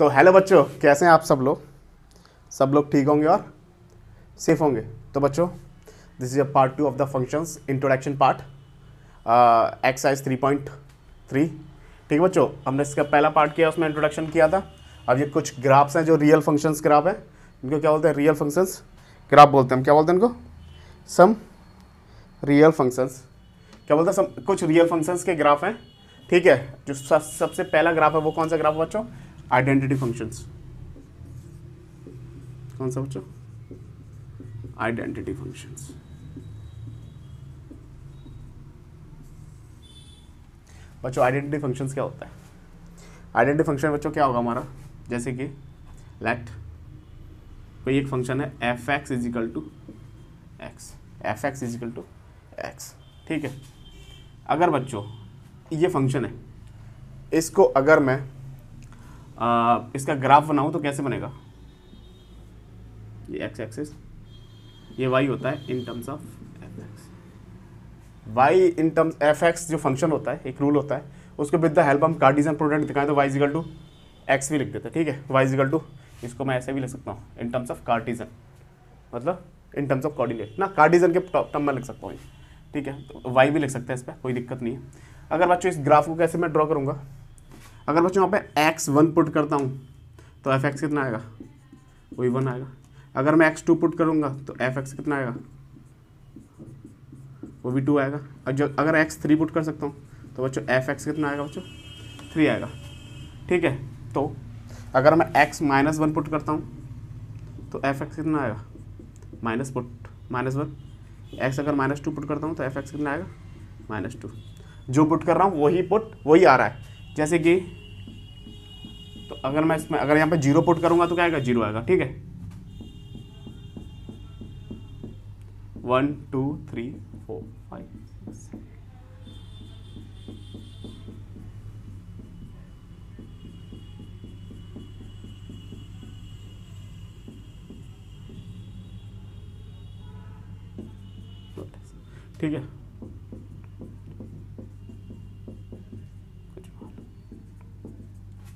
तो हेलो बच्चों, कैसे हैं आप सब लोग ठीक होंगे और सेफ होंगे। तो बच्चों, this is a part 2 of the functions introduction part, exercise 3.3। ठीक है बच्चों, हमने इसका पहला पार्ट किया, उसमें इंट्रोडक्शन किया था। अब ये कुछ ग्राफ्स हैं जो रियल फंक्शंस ग्राफ है, इनको क्या बोलते हैं? रियल फंक्शंस ग्राफ बोलते हैं। हम क्या बोलते हैं इनको? Some real functions. क्या बोलते हैं? कुछ रियल फंक्शंस के ग्राफ हैं। ठीक है, जो सबसे पहला ग्राफ है वो कौन सा ग्राफ है बच्चों? Identity functions. कौन सा बच्चों? Identity functions. बच्चों आइडेंटिटी फंक्शंस क्या होता है? आइडेंटिटी फंक्शन बच्चों क्या होगा हमारा? जैसे कि लेट कोई एक फंक्शन है f x is equal to x, f x is equal to x. ठीक है, अगर बच्चों ये फंक्शन है, इसको अगर मैं इसका ग्राफ बनाऊं तो कैसे बनेगा? ये एक्स एक्सिस, ये वाई होता है in terms of f x. Y in terms f x जो फंक्शन होता है, एक रूल होता है, उसको विद द हेल्प हम कार्टेशियन प्रोडक्ट दिखाएं तो वाई इजिकल टू एक्स भी लिख देते हैं। ठीक है, वाई इजिकल टू, इसको मैं ऐसे भी लिख सकता हूँ इन टर्म्स ऑफ कार्टेशियन, मतलब इन टर्म्स ऑफ कोऑर्डिनेट ना, कार्टेशियन के टर्म में लिख सकता हूँ। ठीक है, तो वाई भी लिख सकते हैं, इस पर कोई दिक्कत नहीं है। अगर बच्चों इस ग्राफ को कैसे मैं ड्रॉ करूँगा? अगर बच्चों यहाँ पे x1 पुट करता हूँ तो एफ एक्स कितना आएगा? वही 1 आएगा। अगर मैं x2 पुट करूँगा तो एफ एक्स कितना आएगा? वो भी 2 आएगा। और जो अगर x3 पुट कर सकता हूँ तो बच्चों एफ एक्स कितना आएगा बच्चों? 3 आएगा। ठीक है, तो अगर मैं x-1 पुट करता हूँ तो एफ एक्स कितना आएगा? -1। x अगर -2 पुट करता हूँ तो एफ एक्स कितना आएगा? -2। जो पुट कर रहा हूँ वही आ रहा है। जैसे कि तो अगर मैं इसमें अगर यहाँ पे 0 पुट करूंगा तो क्या आएगा? 0 आएगा। ठीक है, 1 2 3 4 5 6। ठीक है,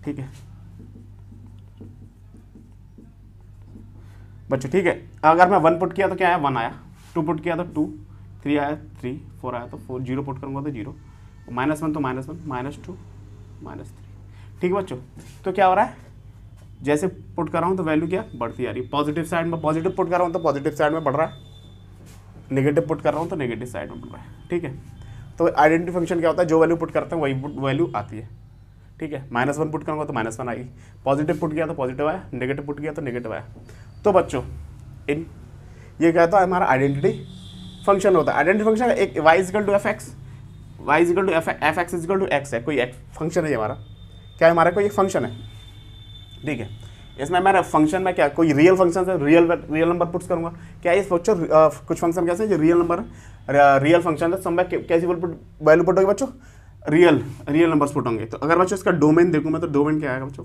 ठीक है बच्चों। ठीक है, अगर मैं 1 पुट किया तो क्या आया? 1 आया। 2 पुट किया तो 2, 3 आया 3, 4 आया तो 4, 0 पुट करूंगा तो 0, -1 तो -1, -2 -3। ठीक है बच्चों, तो क्या हो रहा है? जैसे पुट कर रहा हूँ तो वैल्यू क्या बढ़ती आ रही है? पॉजिटिव साइड में पॉजिटिव पुट कर रहा हूँ तो पॉजिटिव साइड में बढ़ रहा है, नेगेटिव पुट कर रहा हूँ तो नेगेटिव साइड में बढ़ रहा है। ठीक है, तो आइडेंटिटी फंक्शन क्या होता है? जो वैल्यू पुट करते हैं वही वैल्यू आती है। ठीक है, -1 पुट करूँगा तो -1 आएगी, पॉजिटिव पुट किया तो पॉजिटिव आया, नेगेटिव पुट किया तो नेगेटिव आया। तो बच्चों ये क्या होता है? हमारा आइडेंटिटी फंक्शन होता है। आइडेंटिटी फंक्शन एक y is equal to f x, y is equal to f x is equal to x है, कोई एक फंक्शन है हमारा। क्या है हमारा? कोई एक फंक्शन है। ठीक है, इसमें हमारा फंक्शन में क्या कोई रियल फंक्शन है, रियल नंबर पुट्स करूँगा। क्या इस बच्चों कुछ फंक्शन कैसे जो रियल नंबर रियल फंक्शन है, समय कैसी वैल्यू पुट होगी बच्चों? रियल नंबर्स पुट होंगे। तो अगर बच्चों इसका डोमेन देखूँ मैं तो डोमेन क्या आएगा बच्चों?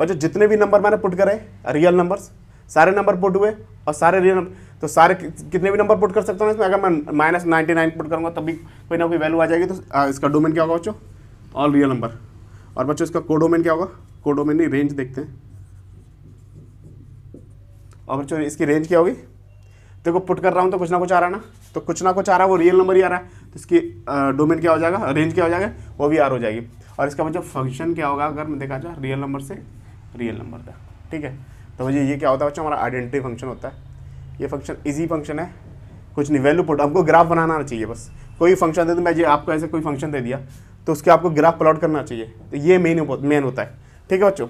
जितने भी नंबर मैंने पुट करे रियल नंबर्स, सारे नंबर पुट हुए और सारे रियल नंबर, तो सारे कितने भी नंबर पुट कर सकता हूँ इसमें। अगर मैं -99 पुट करूँगा तब भी कोई ना कोई वैल्यू आ जाएगी। तो इसका डोमेन क्या होगा बच्चों? All real number. और बच्चों इसका कोडोमेन क्या होगा? कोडोमेन नहीं, रेंज देखते हैं। और बच्चों इसकी रेंज क्या होगी? देखो पुट कर रहा हूँ तो कुछ ना कुछ आ रहा है ना, तो कुछ ना कुछ आ रहा है, वो रियल नंबर ही आ रहा है, तो इसकी डोमेन क्या हो जाएगा? रेंज क्या हो जाएगा? वो भी आर हो जाएगी। और इसका बच्चों फंक्शन क्या होगा? अगर मैं देखा जाए रियल नंबर से रियल नंबर का। ठीक है, तो मुझे ये क्या होता है बच्चों? हमारा आइडेंटिटी फंक्शन होता है। ये फंक्शन इजी फंक्शन है, कुछ नहीं, वैल्यू पुट, हमको ग्राफ बनाना आना चाहिए बस। कोई फंक्शन दे दो, मैं ये आपको ऐसे कोई फंक्शन दे दिया तो उसके आपको ग्राफ प्लॉट करना चाहिए, तो ये मेन होता है। ठीक है बच्चों,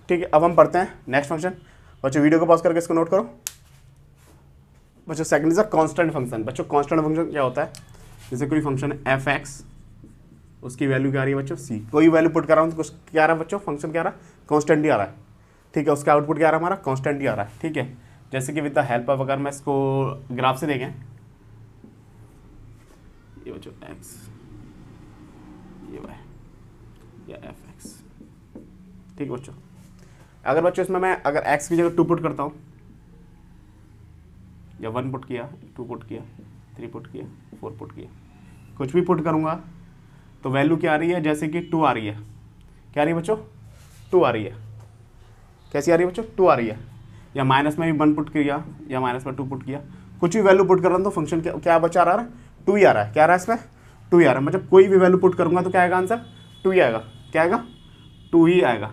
ठीक है, अब हम पढ़ते हैं नेक्स्ट फंक्शन। बच्चों वीडियो को पॉज करके इसको नोट करो। बच्चों second is a constant function. बच्चों कांस्टेंट फंक्शन क्या होता है? जैसे कोई फंक्शन है एफ एक्स, उसकी वैल्यू क्या आ रही है बच्चों? सी। कोई वैल्यू पुट कर रहा हूँ तो क्या आ रहा है बच्चों? फंक्शन क्या आ रहा है? कांस्टेंट ही आ रहा है। ठीक है, उसका आउटपुट क्या आ रहा है? हमारा कांस्टेंट ही आ रहा है। ठीक है, जैसे कि विद द हेल्प ऑफ, अगर मैं इसको ग्राफ से देखें, ये बच्चों एक्स, ये वाई, या एफ एक्स। ठीक है बच्चों, अगर बच्चों इसमें मैं अगर एक्स की जगह 2 पुट करता हूँ, या 1 पुट किया, 2 पुट किया, 3 पुट किया, 4 पुट किया, कुछ भी पुट करूँगा तो वैल्यू क्या आ रही है? जैसे कि 2 आ रही है। क्या आ रही है बच्चों? 2 आ रही है। कैसी आ रही है बच्चों? 2 आ रही है। या माइनस में भी 1 पुट किया या माइनस में 2 पुट किया, कुछ भी वैल्यू पुट कर रहा हूँ तो फंक्शन क्या बचा रहा है? 2 ही आ रहा है। क्या आ रहा है इसमें? 2 ही आ रहा है। मतलब कोई भी वैल्यू पुट करूँगा तो क्या आएगा आंसर? 2 ही आएगा। क्या आएगा? 2 ही आएगा।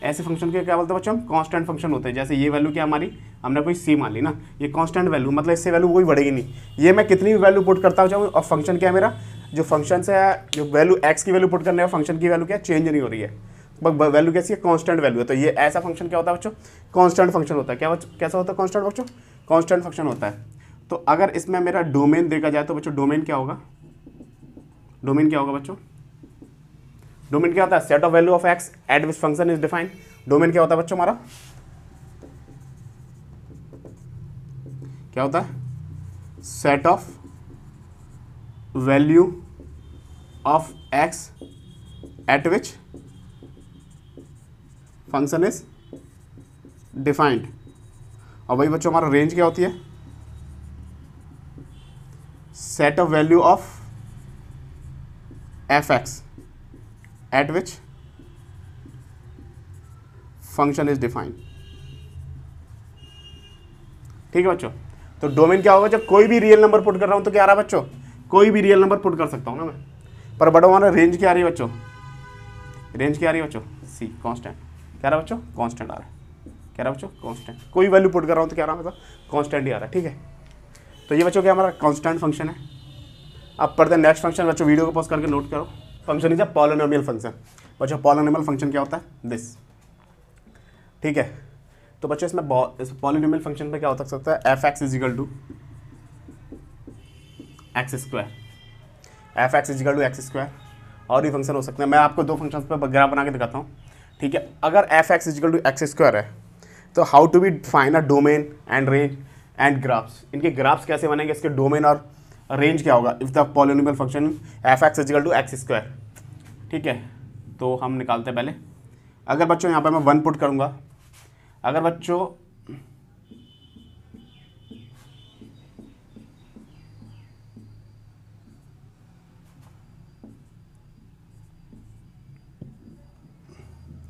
ऐसे फंक्शन के क्या बोलते हैं बच्चों? हम कांस्टेंट फंक्शन होते हैं। जैसे ये वैल्यू क्या हमारी, हमने कोई सी मान ली ना, ये कांस्टेंट वैल्यू, मतलब इससे वैल्यू कोई बढ़ेगी नहीं। ये मैं कितनी भी वैल्यू पुट करता जाऊँ और फंक्शन क्या है मेरा, जो फंक्शन से जो वैल्यू एक्स की वैल्यू पुट करने का फंक्शन की वैल्यू क्या चेंज नहीं हो रही है, वैल्यू कैसी है? कांस्टेंट वैल्यू है। तो ये ऐसा फंक्शन क्या होता है बच्चों? कांस्टेंट फंक्शन होता है। क्या कैसा होता है कांस्टेंट बच्चों? कांस्टेंट फंक्शन होता है। तो अगर इसमें मेरा डोमेन देखा जाए तो बच्चों डोमेन क्या होगा? डोमेन क्या होगा बच्चों? डोमेन क्या होता है? Set of value of x eight which function is defined. Domain क्या होता है बच्चों हमारा? क्या होता है? Set of value of x eight which function is defined. और भाई बच्चों हमारा रेंज क्या होती है? Set of value of f x eight which function is defined. ठीक है बच्चों। तो डोमेन क्या होगा? जब कोई भी रियल नंबर पुट कर रहा हूं तो क्या आ रहा है बच्चों? कोई भी रियल नंबर पुट कर सकता हूं ना मैं। पर बड़ा हमारा रेंज क्या आ रही है बच्चों? रेंज क्या आ रही है बच्चों? सी कांस्टेंट। क्या रहा है बच्चों? कांस्टेंट आ रहा है। क्या रहा है बच्चों? कांस्टेंट। कोई वैल्यू पुट कर रहा हूं तो क्या रहा है मतलब? कांस्टेंट ही आ रहा है। ठीक है। तो ये बच्चों क्या हमारा कांस्टेंट फंक्शन है। अब पढ़ते हैं नेक्स्ट फंक्शन। बच्चों वीडियो को पॉज करके नोट करो। Function is a polynomial function. बच्चों पॉलिनोमियल फंक्शन क्या होता है? दिस। ठीक है। तो बच्चों इसमें पॉलिनोमियल फंक्शन पे क्या हो सकता है? F x is equal to x square. F x is equal to x square. और भी फंक्शन हो सकते हैं। मैं आपको 2 फंक्शन पे ग्राफ बना के दिखाता हूँ। ठीक है। अगर f x is equal to x square है तो how to be find a domain and range and graphs. इनके ग्राफ्स कैसे बनेंगे? इसके डोमेन और रेंज क्या होगा? If the polynomial function f x is equal to x square. ठीक है। तो हम निकालते हैं पहले। अगर बच्चों यहाँ पर मैं 1 पुट करूँगा, अगर बच्चों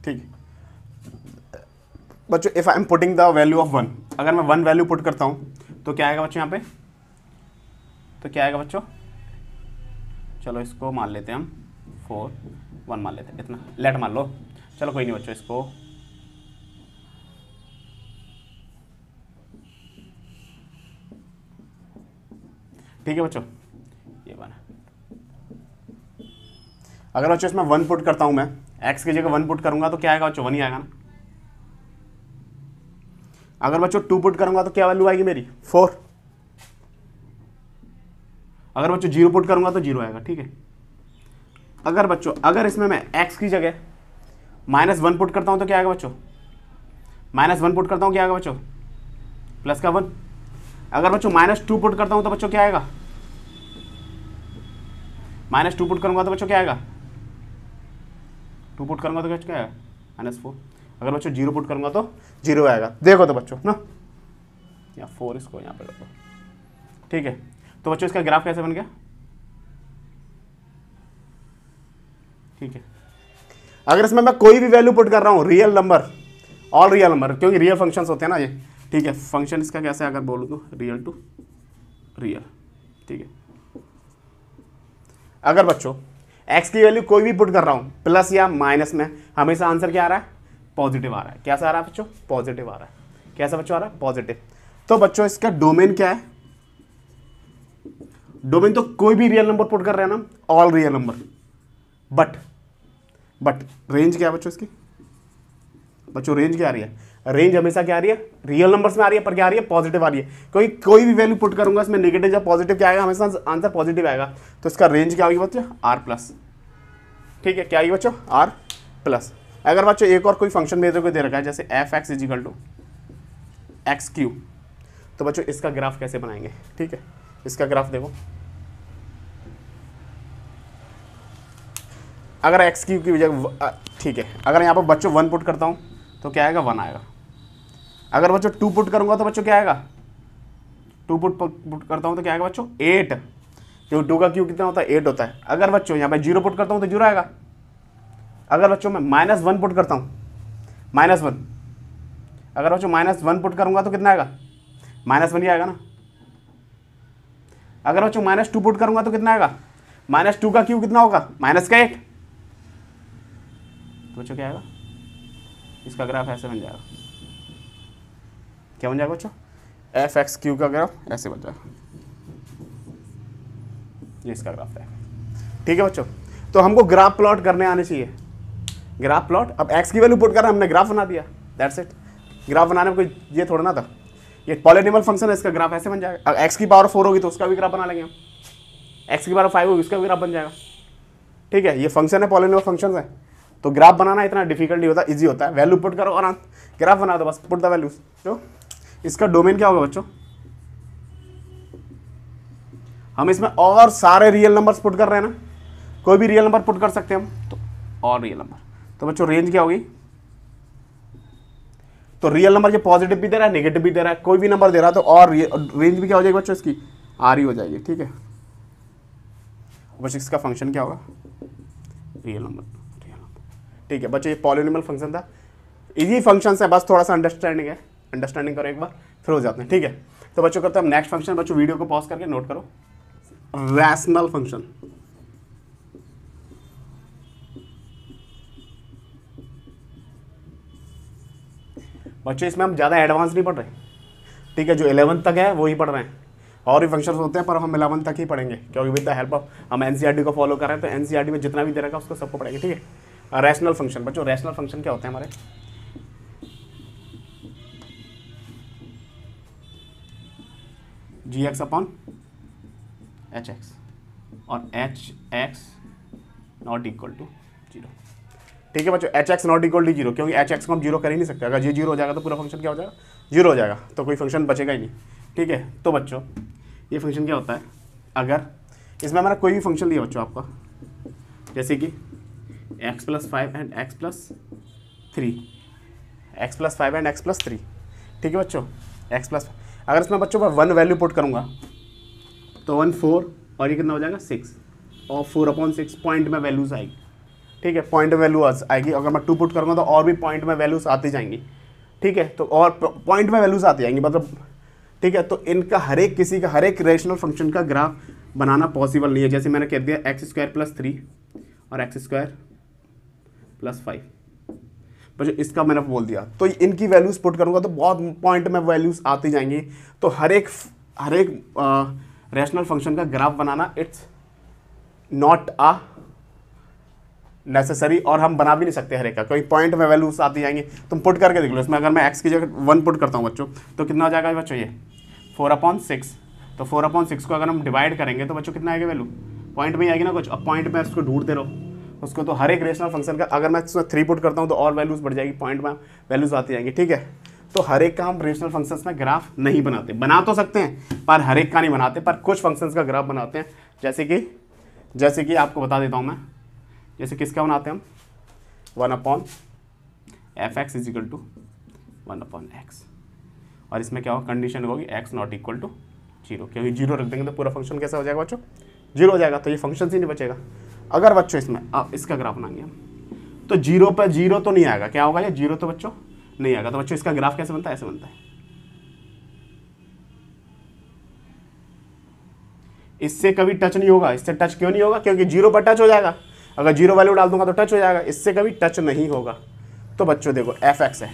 ठीक है बच्चों, if I am putting the value of 1, अगर मैं 1 वैल्यू पुट करता हूँ तो क्या आएगा बच्चों यहाँ पे? तो क्या आएगा बच्चों? चलो इसको मान लेते हैं हम 4 1 मान लेते हैं, इतना लेट मान लो। चलो कोई नहीं बच्चों, इसको ठीक है बच्चों, ये बना। अगर बच्चों इसमें 1 पुट करता हूं मैं, x की जगह 1 पुट करूंगा तो क्या आएगा बच्चों? 1 ही आएगा ना। अगर बच्चों 2 पुट करूंगा तो क्या वैल्यू आएगी मेरी? 4। अगर बच्चों 0 पुट करूंगा तो 0 आएगा। ठीक है। अगर बच्चों अगर इसमें मैं x की जगह -1 पुट करता हूं तो क्या आएगा बच्चों? -1 पुट करता हूं क्या आएगा बच्चों? प्लस का 1। अगर बच्चों -2 पुट करता हूं तो बच्चों क्या आएगा? -2 पुट करूंगा तो बच्चों क्या आएगा? 2 पुट करूंगा तो क्या आएगा? -4। अगर बच्चों 0 पुट करूंगा तो 0 आएगा। देखो तो बच्चों ना, या 4 इसको यहाँ पे रखो। ठीक है। तो बच्चों इसका ग्राफ कैसे बन गया? ठीक है। अगर इसमें मैं कोई भी वैल्यू पुट कर रहा हूँ, real number, all real number, क्योंकि रियल फंक्शंस होते हैं ना ये। ठीक है। फंक्शन इसका कैसे अगर बोलूँ तो रियल टू रियल। ठीक है। अगर बच्चों x की वैल्यू कोई भी पुट कर रहा हूं प्लस या माइनस में, हमेशा आंसर क्या आ रहा है? पॉजिटिव आ रहा है। कैसा आ रहा है बच्चों? पॉजिटिव आ रहा है। कैसा बच्चों आ रहा है? पॉजिटिव। तो बच्चों इसका डोमेन क्या है? डोमेन तो कोई भी रियल नंबर पुट कर रहे हैं ना, all real number. But range क्या है बच्चों इसकी? बच्चों रेंज क्या आ रही है? रेंज हमेशा क्या आ रही है? रियल नंबर्स में आ रही है, पर क्या आ रही है? पॉजिटिव आ रही है। क्योंकि कोई भी वैल्यू पुट करूंगा इसमें नेगेटिव या पॉजिटिव क्या आएगा? हमेशा आंसर पॉजिटिव आएगा। तो इसका रेंज क्या होगी बच्चों? R+। ठीक है। क्या आएगी बच्चों? R+। अगर बच्चों एक और कोई फंक्शन मेरे को दे रखा है जैसे f(x) = x³, तो बच्चों इसका ग्राफ कैसे बनाएंगे? ठीक है। इसका ग्राफ देखो। अगर x³ की वजह, ठीक है, अगर यहाँ पर बच्चों 1 पुट करता हूँ तो क्या आएगा? 1 आएगा। अगर बच्चों 2 पुट करूंगा तो बच्चों क्या आएगा? 2 पुट करता हूं तो क्या आएगा बच्चों? 8। क्योंकि 2 का क्यूब कितना होता है? 8 होता है। अगर बच्चों यहाँ पे 0 पुट करता हूं तो 0 आएगा। अगर बच्चों मैं -1 पुट करता हूँ, -1, अगर बच्चों -1 पुट करूंगा तो कितना आएगा, -1 ही आएगा ना। अगर बच्चों -2 पुट करूंगा तो कितना आएगा, -2 का क्यूब कितना होगा, -8। तो बच्चों क्या आएगा, इसका ग्राफ ऐसे बन जाएगा। क्या बन जाएगा बच्चों, f(x³ का ग्राफ ऐसे बन जाएगा, ये इसका ग्राफ है। ठीक है बच्चों, तो हमको ग्राफ प्लॉट करने आने चाहिए। ग्राफ प्लॉट, अब x की वैल्यू पुट कर हमने ग्राफ बना दिया, दैट्स इट। ग्राफ बनाने में कोई ये थोड़ा ना था, ये पॉलिनॉमियल फंक्शन है, इसका ग्राफ ऐसे बन जाएगा। अब x की पावर 4 होगी तो उसका भी ग्राफ बना लेंगे हम, x की पावर 5 होगी उसका भी ग्राफ बन जाएगा। ठीक है, ये फंक्शन है, पॉलिनॉमियल फंक्शन है, तो ग्राफ बनाना इतना डिफिकल्ट नहीं होता, इजी होता है। वैल्यू पुट करो और ग्राफ बना दो, बस पुट द वैल्यूज। तो इसका डोमेन क्या होगा बच्चों, हम इसमें और सारे रियल नंबर्स पुट कर रहे हैं ना, कोई भी रियल नंबर पुट कर सकते हैं हम, तो और रियल नंबर। तो बच्चों रेंज क्या होगी, तो रियल नंबर ये पॉजिटिव भी दे रहा है, नेगेटिव भी दे रहा है, कोई भी नंबर दे रहा है तो और रेंज भी क्या हो जाएगी बच्चों, इसकी आर ही हो जाएगी। ठीक है, बच्चों इसका फंक्शन क्या होगा, रियल नंबर। ठीक है बच्चों, ये पॉलिनॉमियल फंक्शन था, इजी फंक्शन है, बस थोड़ा सा अंडरस्टैंडिंग है, अंडरस्टैंडिंग करो एक बार फिर हो जाते हैं। ठीक है, तो बच्चों करते हैं हम नेक्स्ट फंक्शन। बच्चों वीडियो को पॉज करके नोट करो, रैशनल फंक्शन। बच्चों इसमें हम ज़्यादा एडवांस नहीं पढ़ रहे, ठीक है, जो 11th तक है वो ही पढ़ रहे हैं, और भी फंक्शंस होते हैं पर हम 11th तक ही पढ़ेंगे, क्योंकि विद द हेल्प ऑफ हम एनसीईआरटी को फॉलो कर रहे हैं, तो एनसीईआरटी में जितना भी दे रखा है उसको सबको पढ़ेंगे। ठीक है, रैशनल फंक्शन। बच्चों रैशनल फंक्शन क्या होते हैं हमारे, g x upon h x और h x not equal to 0। ठीक है बच्चों, h x not equal to 0, क्योंकि एच एक्स को हम 0 कर ही नहीं सकते, अगर ये 0 हो जाएगा तो पूरा फंक्शन क्या हो जाएगा, 0 हो जाएगा, तो कोई फंक्शन बचेगा ही नहीं। ठीक है, तो बच्चों ये फंक्शन क्या होता है, अगर इसमें हमारा कोई भी फंक्शन लिया बच्चों आपका, जैसे कि x+5 and x+3, x+5 and x+3। ठीक है बच्चों, x+, अगर इसमें बच्चों मैं 1 वैल्यू पुट करूँगा तो 1 4 और ये कितना हो जाएगा 6, और 4/6 पॉइंट में वैल्यूज आएगी। ठीक है, पॉइंट में वैल्यू आएगी। अगर मैं 2 पुट करूँगा तो और भी पॉइंट में वैल्यूज आती जाएंगी। ठीक है, तो और पॉइंट में वैल्यूज आती जाएंगी मतलब। ठीक है, तो इनका हर एक किसी का हर एक रेशनल फंक्शन का ग्राफ बनाना पॉसिबल नहीं है। जैसे मैंने कह दिया x² + 3 और x² + 5, बच्चों इसका मैंने बोल दिया, तो इनकी वैल्यूज पुट करूँगा तो बहुत पॉइंट में वैल्यूज आती जाएंगी। तो हर एक रैशनल फंक्शन का graph banana it's not a necessary, और हम बना भी नहीं सकते हर एक का, कोई पॉइंट में वैल्यूज आती जाएंगी। तुम पुट करके देख लो, इसमें अगर मैं x की जगह 1 पुट करता हूँ बच्चों तो कितना हो जाएगा बच्चों, ये 4/6। तो 4/6 को अगर हम डिवाइड करेंगे तो बच्चों कितना आएगा वैल्यू, पॉइंट में ही आएगी ना कुछ। अब पॉइंट में उसको ढूंढते रहो उसको, तो हर एक रेशनल फंक्शन का अगर मैं इसमें 3 पुट करता हूँ तो और वैल्यूज बढ़ जाएगी, पॉइंट में वैल्यूज आती जाएंगी। ठीक है, तो हर एक का हम रेशनल फंक्शंस में ग्राफ नहीं बनाते, बना तो सकते हैं पर हर एक का नहीं बनाते, पर कुछ फंक्शंस का ग्राफ बनाते हैं। जैसे कि आपको बता देता हूँ मैं, जैसे किसका बनाते हैं हम, 1/fx = 1/x, और इसमें क्या होगा, कंडीशन होगी x नॉट इक्वल टू 0, क्योंकि 0 रख देंगे तो पूरा फंक्शन कैसा हो जाएगा बच्चों, 0 हो जाएगा, तो ये फंक्शन ही नहीं बचेगा। अगर बच्चों इसमें अब इसका ग्राफ बनाएंगे हम तो 0 पर 0 तो नहीं आएगा, क्या होगा ये 0 तो बच्चों नहीं आएगा। तो बच्चों इसका ग्राफ कैसे बनता है, ऐसे बनता है, इससे कभी टच नहीं होगा। इससे टच क्यों नहीं होगा, क्योंकि 0 पर टच हो जाएगा, अगर 0 वैल्यू डाल दूंगा तो टच हो जाएगा, इससे कभी टच नहीं होगा। तो बच्चों देखो fx है,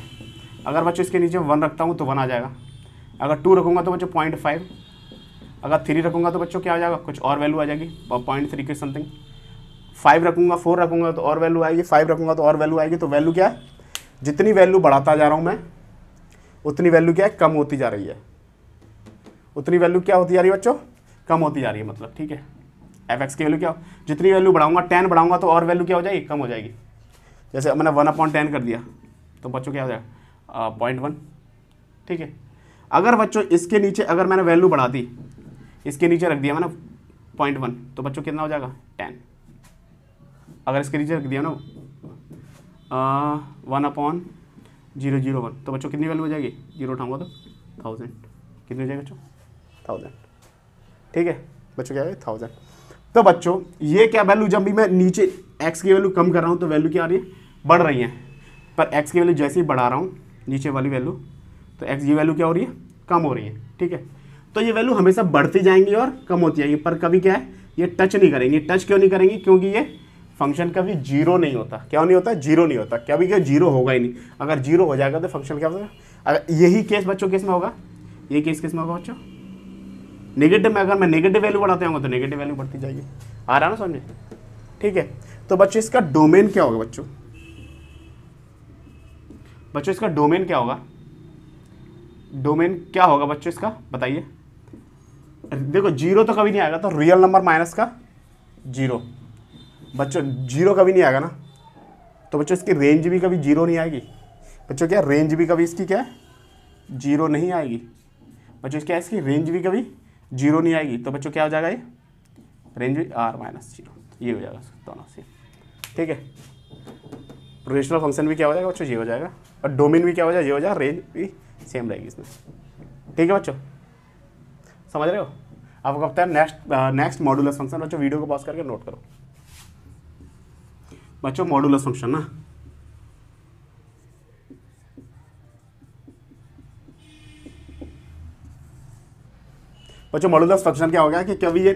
अगर बच्चों इसके नीचे 1 रखता हूँ तो 1 आ जाएगा, अगर 2 रखूँगा तो बच्चों 0.5, अगर 3 रखूँगा तो बच्चों क्या आ जाएगा, कुछ और वैल्यू आ जाएगी 0.3 के समथिंग, 5 रखूँगा 4 रखूँगा तो और वैल्यू आएगी, 5 रखूँगा तो और वैल्यू आएगी। तो वैल्यू क्या है, जितनी वैल्यू बढ़ाता जा रहा हूँ मैं उतनी वैल्यू क्या है, कम होती जा रही है, उतनी वैल्यू क्या होती जा रही है बच्चों, कम होती जा रही है मतलब। ठीक है, fx की वैल्यू क्या हो, जितनी वैल्यू बढ़ाऊंगा 10 बढ़ाऊंगा तो और वैल्यू क्या हो जाएगी, कम हो जाएगी। जैसे मैंने 1/10 कर दिया तो बच्चों क्या हो जाएगा 0.1। ठीक है, अगर बच्चों इसके नीचे अगर मैंने वैल्यू बढ़ा दी, इसके नीचे रख दिया मैंने 0.1 तो बच्चों कितना हो जाएगा 10। अगर इसके नीचे रख दिया ना 1/001 तो बच्चों कितनी वैल्यू हो जाएगी, 0 उठाऊंगा तो 1000, कितनी हो जाएगी बच्चों 1000। ठीक है बच्चों क्या है 1000। तो बच्चों ये क्या वैल्यू, जब भी मैं नीचे x की वैल्यू कम कर रहा हूँ तो वैल्यू क्या आ रही है, बढ़ रही है, पर x की वैल्यू जैसे ही बढ़ा रहा हूँ नीचे वाली वैल्यू, तो x की वैल्यू क्या हो रही है, कम हो रही है। ठीक है, तो ये वैल्यू हमेशा बढ़ती जाएंगी और कम होती जाएंगी, पर कभी क्या है, ये टच नहीं करेंगी। टच क्यों नहीं करेंगी, क्योंकि ये फंक्शन कभी जीरो नहीं होता। क्या नहीं होता, जीरो नहीं होता, कभी क्या जीरो होगा ही नहीं। अगर जीरो हो जाएगा तो फंक्शन क्या होगा, अगर यही केस बच्चों किस में होगा, ये केस किस में होगा बच्चों, नेगेटिव में। अगर मैं नेगेटिव वैल्यू बढ़ाते होंगे तो नेगेटिव वैल्यू बढ़ती जाएगी। आ रहा ना समझे। ठीक है, तो बच्चों इसका डोमेन क्या होगा, बच्चों इसका डोमेन क्या होगा, डोमेन क्या होगा बच्चों इसका बताइए। देखो जीरो तो कभी नहीं आएगा, तो रियल नंबर माइनस का जीरो, बच्चों जीरो कभी नहीं आएगा ना, तो बच्चों इसकी रेंज भी कभी जीरो नहीं आएगी। बच्चों क्या रेंज भी कभी इसकी क्या है, जीरो नहीं आएगी। बच्चों क्या है, इसकी रेंज भी कभी जीरो नहीं आएगी। तो बच्चों क्या हो जाएगा, ये रेंज भी r माइनस जीरो, ये हो जाएगा दोनों से। ठीक है, रेशनल फंक्शन भी क्या हो जाएगा बच्चों, ये हो जाएगा, और डोमेन भी क्या हो जाएगा, ये हो जाएगा, रेंज भी सेम रहेगी इसमें। ठीक है बच्चों, समझ रहे हो। आपको पता है नेक्स्ट मॉडुलस फंक्शन। बच्चों वीडियो को पॉज करके नोट करो बच्चों, मॉडुलस फंक्शन ना, बच्चों मॉडुलस फंक्शन क्या हो गया कि कभी ये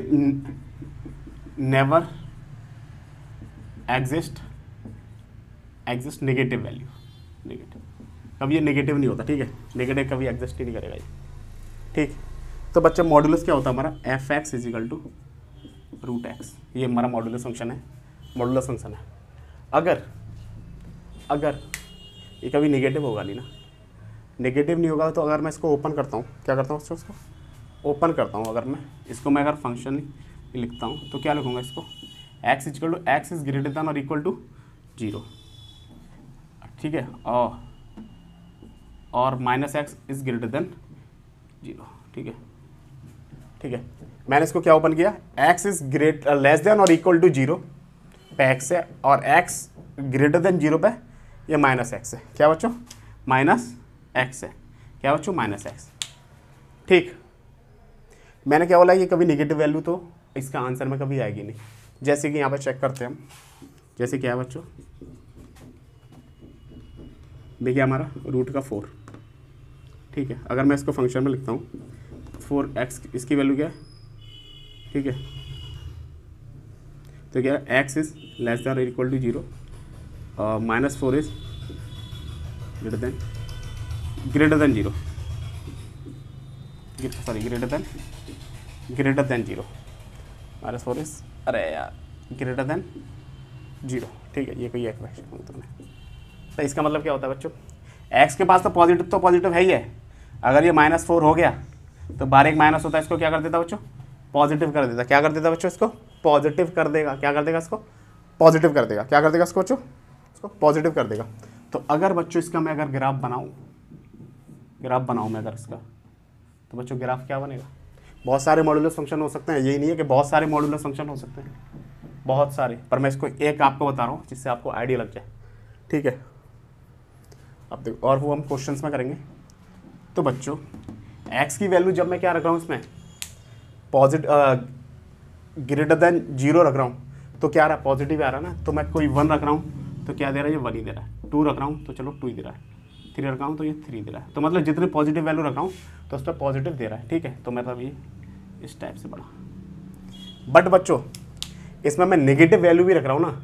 never exist negative value, negative कभी ये नेगेटिव नहीं होता। ठीक है, नेगेटिव कभी एग्जिस्ट ही नहीं करेगा ये। ठीक, तो बच्चों मॉडुलस क्या होता है हमारा, f x is equal to root x, ये हमारा मॉडुलस फंक्शन है, मॉडुलस फंक्शन है। अगर ये कभी नेगेटिव होगा नहीं ना, नेगेटिव नहीं होगा, तो अगर मैं इसको ओपन करता हूँ, क्या करता हूँ इसको ओपन करता हूँ, अगर मैं इसको मैं अगर फंक्शन लिखता हूँ तो क्या लिखूँगा इसको, x equal to x is greater than और इक्वल टू जीरो। ठीक है, और minus x is greater than zero. ठीक है, ठीक है, मैंने इसको क्या ओपन किया, x इज लेस देन और इक्वल टू जीरो पे x है, और x ग्रेटर देन जीरो पे ये माइनस एक्स है। क्या बच्चों, माइनस एक्स है। क्या बच्चों, माइनस एक्स। ठीक, मैंने क्या बोला, ये कभी नेगेटिव वैल्यू तो इसका आंसर में कभी आएगी नहीं। जैसे कि यहाँ पर चेक करते हैं हम, जैसे क्या है बच्चों, देखिए हमारा रूट का 4। ठीक है, अगर मैं इसको फंक्शन में लिखता हूँ 4x, इसकी वैल्यू क्या है। ठीक है, तो क्या है, x इज लेस देन और equal to zero, minus 4 is greater than zero, sorry greater than zero, minus 4 is, अरे यार, ग्रेटर देन जीरो। ठीक है, ये कोई एक क्वेश्चन तुमने, तो इसका मतलब क्या होता है बच्चों, x के पास तो पॉजिटिव है ही है। अगर ये -4 हो गया तो बाहर एक माइनस होता है, इसको क्या कर देता बच्चों, पॉजिटिव कर देता। क्या कर देता बच्चों, इसको पॉजिटिव कर देगा। क्या कर देगा, इसको पॉजिटिव कर देगा। क्या कर देगा इसको बच्चों, इसको पॉजिटिव कर देगा। तो अगर बच्चों इसका मैं अगर ग्राफ बनाऊँ मैं अगर इसका, तो बच्चों ग्राफ क्या बनेगा, बहुत सारे मॉडुलस फंक्शन हो सकते हैं, यही नहीं है कि बहुत सारे मॉडुलस फंक्शन हो सकते हैं, बहुत सारे, पर मैं इसको एक आपको बता रहा हूँ जिससे आपको आइडिया लग जाए। ठीक है, अब देखो, और वो हम क्वेश्चंस में करेंगे। तो बच्चों x की वैल्यू जब मैं क्या रख रहा हूँ इसमें, ग्रेटर देन जीरो रख रहा हूँ, तो क्या आ रहा है, पॉजिटिव आ रहा है ना। तो मैं कोई 1 रख रहा हूँ तो क्या दे रहा है, ये 1 ही दे रहा है। 2 रख रहा हूँ तो चलो 2 ही दे रहा है। 3 रख रहा हूँ तो ये 3 दे रहा है। तो मतलब जितने पॉजिटिव वैल्यू रख रहा हूँ तो उस पर पॉजिटिव दे रहा है। ठीक है, तो मतलब ये इस टाइप से बढ़ा। बट बच्चों इसमें मैं नेगेटिव वैल्यू भी रख रहा हूँ ना,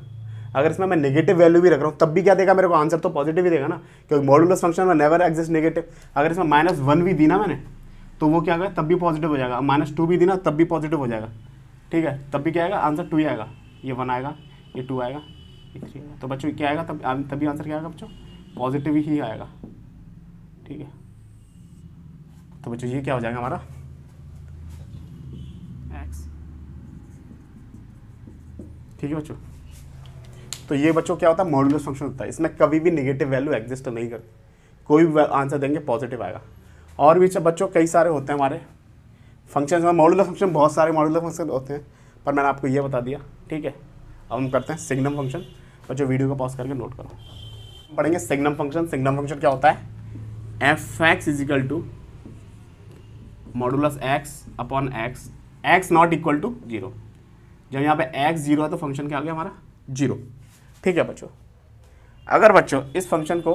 अगर इसमें मैं नेगेटिव वैल्यू भी रख रहा हूँ तब भी क्या देगा मेरे को, आंसर तो पॉजिटिव ही देगा ना, क्योंकि मॉडुलस फंक्शन में नेवर एग्जिस्ट नेगेटिव। अगर इसमें -1 भी दी ना मैंने तो वो क्या होगा, तब भी पॉजिटिव हो जाएगा। -2 भी दी ना तब भी पॉजिटिव हो जाएगा। ठीक है, तब भी क्या आएगा, आंसर 2 ही आएगा। ये 1 आएगा, ये 2 आएगा, ये 3 आएगा। तो बच्चों क्या आएगा, तभी आंसर क्या आएगा बच्चों, पॉजिटिव ही आएगा। ठीक है, तो बच्चों ये क्या हो जाएगा हमारा x। ठीक है बच्चों, तो ये बच्चों क्या होता है, मॉडुलस फंक्शन होता है। इसमें कभी भी नेगेटिव वैल्यू एग्जिस्ट नहीं करती, कोई भी आंसर देंगे पॉजिटिव आएगा। और भी बच्चों कई सारे होते हैं हमारे फंक्शन में, मॉडुलस फंक्शन बहुत सारे मॉडुलस फंक्शन होते हैं, पर मैंने आपको ये बता दिया। ठीक है, अब हम करते हैं सिग्नम फंक्शन। बच्चों वीडियो को पॉज करके नोट करो। पढ़ेंगे सिग्नम फंक्शन। सिग्नम फंक्शन क्या होता है, f x is equal to modulus x upon x, x not equal to zero. जब यहाँ पे x 0 है तो फंक्शन क्या आ गया हमारा 0। ठीक है बच्चों, अगर बच्चों इस फंक्शन को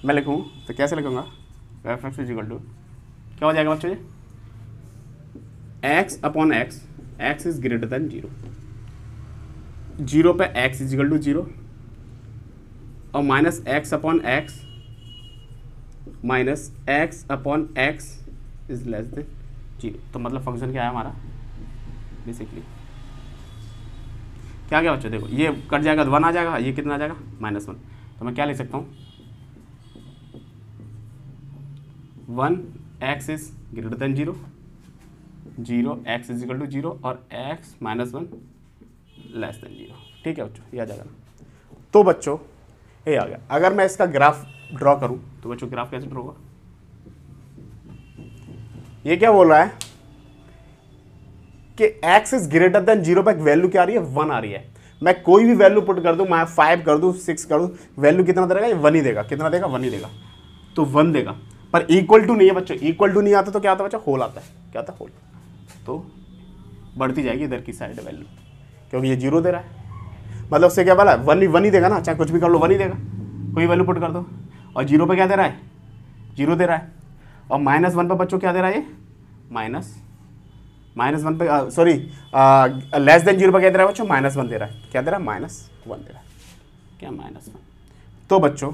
मैं लिखूँ तो कैसे लिखूँगा, f x is equal to क्या हो जाएगा बच्चों ये, x upon x, x is greater than 0, 0 पे x इज इक्वल टू 0 और minus x upon x minus x upon x is less than 0। तो मतलब फंक्शन क्या है हमारा बेसिकली, क्या क्या बच्चों देखो ये कट जाएगा तो 1 आ जाएगा, ये कितना आ जाएगा -1। तो मैं क्या लिख सकता हूँ 1 x is greater than 0, 0 x is equal to 0 और x -1 लेस देन 0। ठीक है बच्चों, ये आ जाएगा ना। तो बच्चों ये आ गया। अगर मैं इसका ग्राफ ड्रॉ करूं तो बच्चों ग्राफ कैसे ड्रॉ होगा, ये क्या बोल रहा है कि x इज ग्रेटर देन 0 पर वैल्यू क्या आ रही है 1 आ रही है। मैं कोई भी वैल्यू पुट कर दूं, मैं 5 कर दूं 6 कर दूं, वैल्यू कितना देगा ये 1 ही देगा। कितना देगा 1 ही देगा, तो 1 देगा। पर इक्वल टू नहीं है बच्चों, इक्वल टू नहीं आता तो क्या आता है बच्चों, होल आता है। क्या आता है होल, तो बढ़ती जाएगी इधर की साइड वैल्यू, क्योंकि ये 0 दे रहा है। मतलब उससे क्या बोला 1 ही देगा ना, चाहे कुछ भी कर लो 1 ही देगा, कोई वैल्यू पुट कर दो। और 0 पे क्या दे रहा है 0 दे रहा है, और -1 पे बच्चों क्या दे रहा है ये -1 पे सॉरी लेस देन 0 पे क्या दे रहा है बच्चों -1 दे रहा है। क्या दे रहा है -1 दे रहा है, क्या -1। तो बच्चों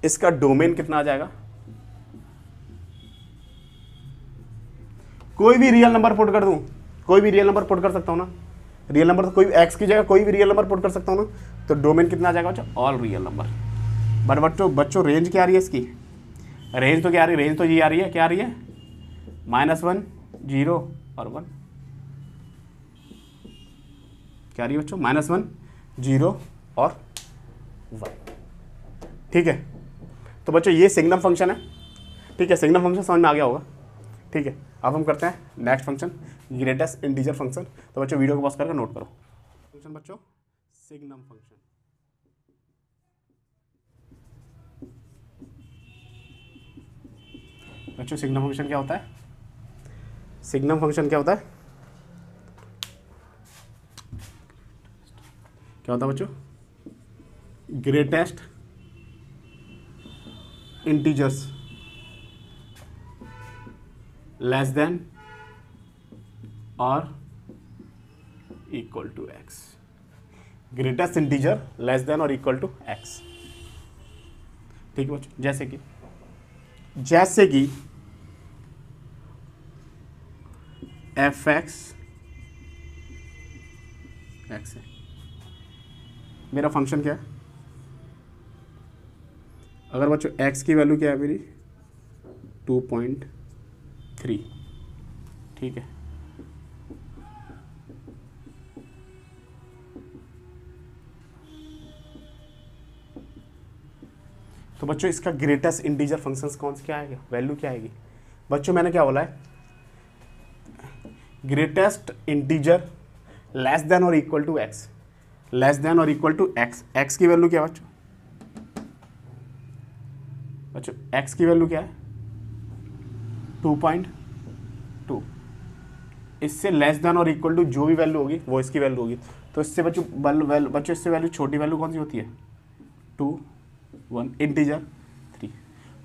इसका डोमेन कितना आ जाएगा, कोई भी रियल नंबर पुट कर दूं, कोई भी रियल नंबर पुट कर सकता हूं ना, रियल नंबर तो कोई एक्स की जगह कोई भी रियल नंबर पुट कर सकता हूं ना, तो डोमेन कितना आ जाएगा बच्चों ऑल रियल नंबर। बट बच्चों रेंज क्या आ रही है इसकी, रेंज तो क्या आ रही है, रेंज तो ये आ रही है, क्या आ रही है -1 0 और 1। क्या आ रही है बच्चों -1 0 और 1। ठीक है, तो बच्चों ये सिग्नम फंक्शन है। ठीक है, सिग्नम फंक्शन समझ में आ गया होगा। ठीक है, अब हम करते हैं next function greatest integer function. तो बच्चों वीडियो को पॉज करके नोट करो फंक्शन बच्चों सिग्नम फंक्शन। बच्चों सिग्नम फंक्शन क्या होता है, सिग्नम फंक्शन क्या होता है, क्या होता है बच्चों ग्रेटेस्ट इंटीजर्स लेस देन और equal to x, greatest integer less than और इक्वल टू एक्स। ठीक है बच्चों, जैसे कि एफ एक्स एक्स है, मेरा फंक्शन क्या है, अगर बच्चों एक्स की वैल्यू क्या है मेरी 2.3। ठीक है, तो बच्चों इसका ग्रेटेस्ट इंटीजर फंक्शंस कौन से क्या आएगा, वैल्यू क्या आएगी बच्चों, मैंने क्या बोला है ग्रेटेस्ट इंटीजर लेस देन और equal to x, less than और इक्वल टू एक्स। एक्स की वैल्यू क्या है बच्चों, बच्चों एक्स की वैल्यू क्या है 2.2। इससे लेस देन और इक्वल टू जो भी वैल्यू होगी वो इसकी वैल्यू होगी। तो इससे बच्चों इससे वैल्यू छोटी वैल्यू कौन सी होती है 2 1 इंटीजर 3।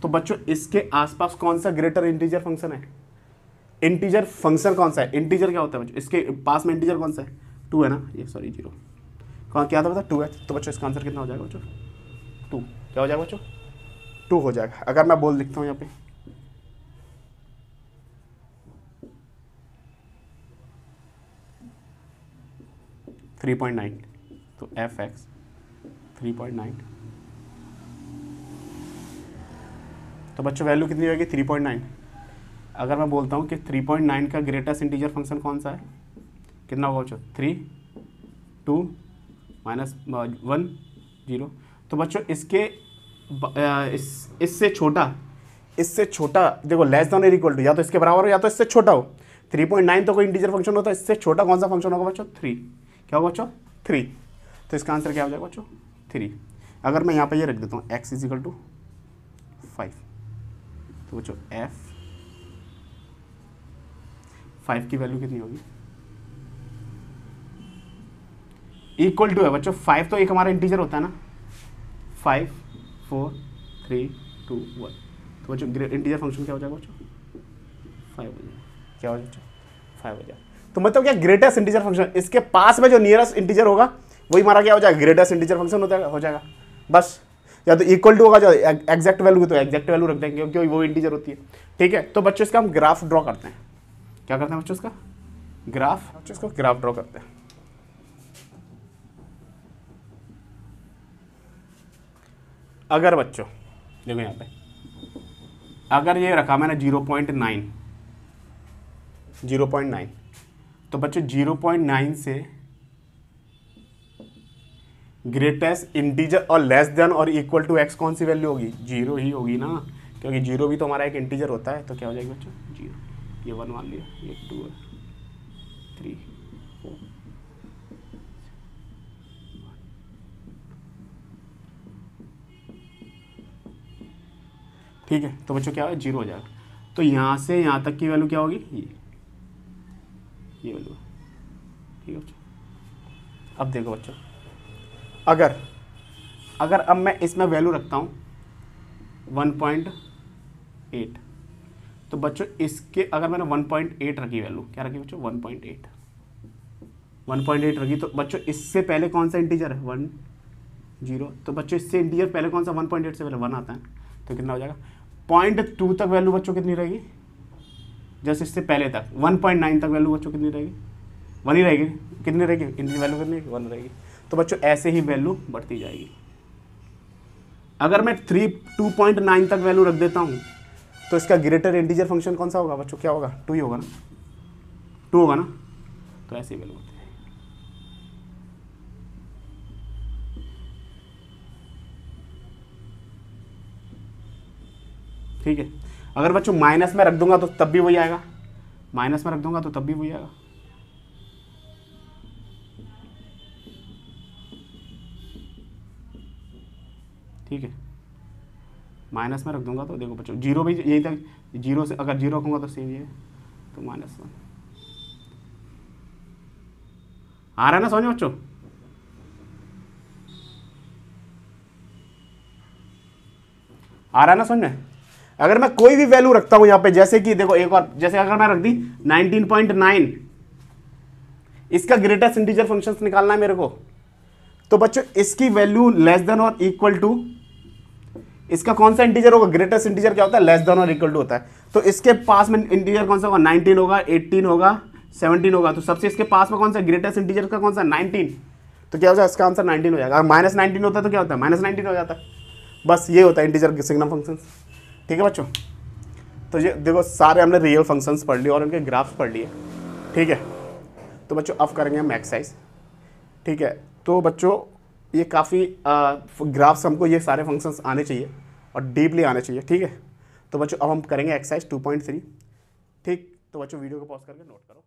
तो बच्चों इसके आसपास कौन सा ग्रेटर इंटीजर फंक्शन है, इंटीजर फंक्शन कौन सा है, इंटीजर क्या होता है बच्चों, इसके पास में इंटीजर कौन सा है 2 है ना, ये सॉरी 0 कौन क्या था बता 2 है। तो बच्चों इसका आंसर कितना हो जाएगा बच्चों 2। क्या हो जाएगा बच्चों 2 हो जाएगा। अगर मैं बोल लिखता हूँ यहाँ पे 3.9, तो एफ एक्स 3.9, तो बच्चों वैल्यू कितनी होगी 3.9। अगर मैं बोलता हूँ कि 3.9 का ग्रेटेस्ट इंटीजर फंक्शन कौन सा है, कितना होगा बच्चों 3 2 -1 0। तो बच्चों इसके इससे छोटा देखो लेस देन और इक्वल टू, या तो इसके बराबर हो या तो इससे छोटा हो। 3.9 तो कोई इंटीजर फंक्शन होता है, इससे छोटा कौन सा फंक्शन होगा बच्चों 3। क्या होगा बच्चों 3। तो इसका आंसर क्या हो जाएगा बच्चों 3। अगर मैं यहाँ पे ये रख देता हूँ x इज इक्वल टू 5, तो बच्चों f 5 की वैल्यू कितनी होगी इक्वल टू है बच्चों 5, तो एक हमारा इंटीजर होता है ना, 5 4 3 2 1, तो बच्चों इंटीजर फंक्शन क्या हो जाएगा बच्चों 5 हो जाएगा, क्या हो जाएगा 5 हो जाएगा। तो मतलब क्या ग्रेटेस्ट इंटीजर फंक्शन, इसके पास में जो नियरेस्ट इंटीजर होगा वही हमारा क्या हो जाएगा ग्रेटेस्ट इंटीजर फंक्शन हो जाएगा बस। या तो इक्वल टू होगा, जो एग्जैक्ट वैल्यू तो एग्जैक्ट वैल्यू रख देंगे क्योंकि वो इंटीजर होती है। ठीक है, तो बच्चों इसका हम ग्राफ ड्रॉ करते हैं। क्या करते हैं बच्चों इसका ग्राफ, बच्चों इसको ग्राफ ड्रॉ करते हैं। अगर बच्चों देखो यहाँ पे, अगर ये रखा मैंने 0.9, तो बच्चों 0.9 से ग्रेटेस्ट इंटीजर और लेस देन और इक्वल टू एक्स कौन सी वैल्यू होगी, 0 ही होगी ना, क्योंकि 0 भी तो हमारा एक इंटीजर होता है। तो क्या हो जाएगी बच्चों 0, ये 1 मान लिया, ये 2 है, 3 4। ठीक है, तो बच्चों क्या है 0 हो जाएगा। तो यहाँ से यहाँ तक की वैल्यू क्या होगी, ये वैल्यू। ठीक है बच्चों, अब देखो बच्चों, अगर अब मैं इसमें वैल्यू रखता हूँ 1.8, तो बच्चों इसके अगर मैंने 1.8 रखी वैल्यू, क्या रखी बच्चों 1.8 रखी, तो बच्चों इससे पहले कौन सा इंटीजर है 1 0, तो बच्चों इससे इंटीजर पहले कौन सा 1.8 से पहले 1 आता है, तो कितना हो जाएगा 0.2 तक वैल्यू बच्चों कितनी रहेगी, जैसे इससे पहले तक 1.9 तक वैल्यू बच्चों कितनी रहेगी 1 ही रहेगी, कितनी रहेगी इंटीजर वैल्यू कितनी 1 रहेगी। तो बच्चों ऐसे ही वैल्यू बढ़ती जाएगी। अगर मैं 2.9 तक वैल्यू रख देता हूँ तो इसका ग्रेटर इंटीजर फंक्शन कौन सा होगा बच्चों, क्या होगा 2 ही होगा ना, 2 होगा ना, तो ऐसे ही वैल्यू होती है। ठीक है, अगर बच्चों माइनस में रख दूंगा तो तब भी वही आएगा, माइनस में रख दूंगा तो तब भी वही आएगा। ठीक है, माइनस में रख दूंगा तो देखो बच्चों 0 भी यही तक, 0 से अगर 0 रखूंगा तो सेम ये है, तो -1 आ रहा है ना समझ बच्चों। आ रहा है ना समझ में। अगर मैं कोई भी वैल्यू रखता हूं यहां पे, जैसे कि देखो एक और, जैसे अगर मैं रख दी 19.9, इसका ग्रेटेस्ट इंटीजर फंक्शंस निकालना है मेरे को, तो बच्चों इसकी वैल्यू लेस देन और इक्वल टू, इसका कौन सा इंटीजर होगा, ग्रेटेस्ट इंटीजर क्या होता है लेस देन और इक्वल टू होता है। तो इसके पास में इंटीजर कौन सा होगा 19 होगा, 18 होगा, 17 होगा, तो सबसे इसके पास में कौन सा ग्रेटेस्ट इंटीजर का कौन सा 19, तो क्या हो जाएगा इसका आंसर 19 हो जाएगा। अगर -19 होता है तो क्या होता है -19 हो जाता है। बस ये होता है इंटीजर सिग्नम फंक्शन। ठीक है बच्चों, तो ये देखो सारे हमने रियल फंक्शंस पढ़ लिए और उनके ग्राफ्स पढ़ लिए। ठीक है, तो बच्चों अब करेंगे हम एक्सरसाइज। ठीक है, तो बच्चों ये काफ़ी ग्राफ्स हमको ये सारे फंक्शंस आने चाहिए और डीपली आने चाहिए। ठीक है, तो बच्चों अब हम करेंगे एक्सरसाइज 2.3। ठीक, तो बच्चों वीडियो को पॉज करके नोट करो।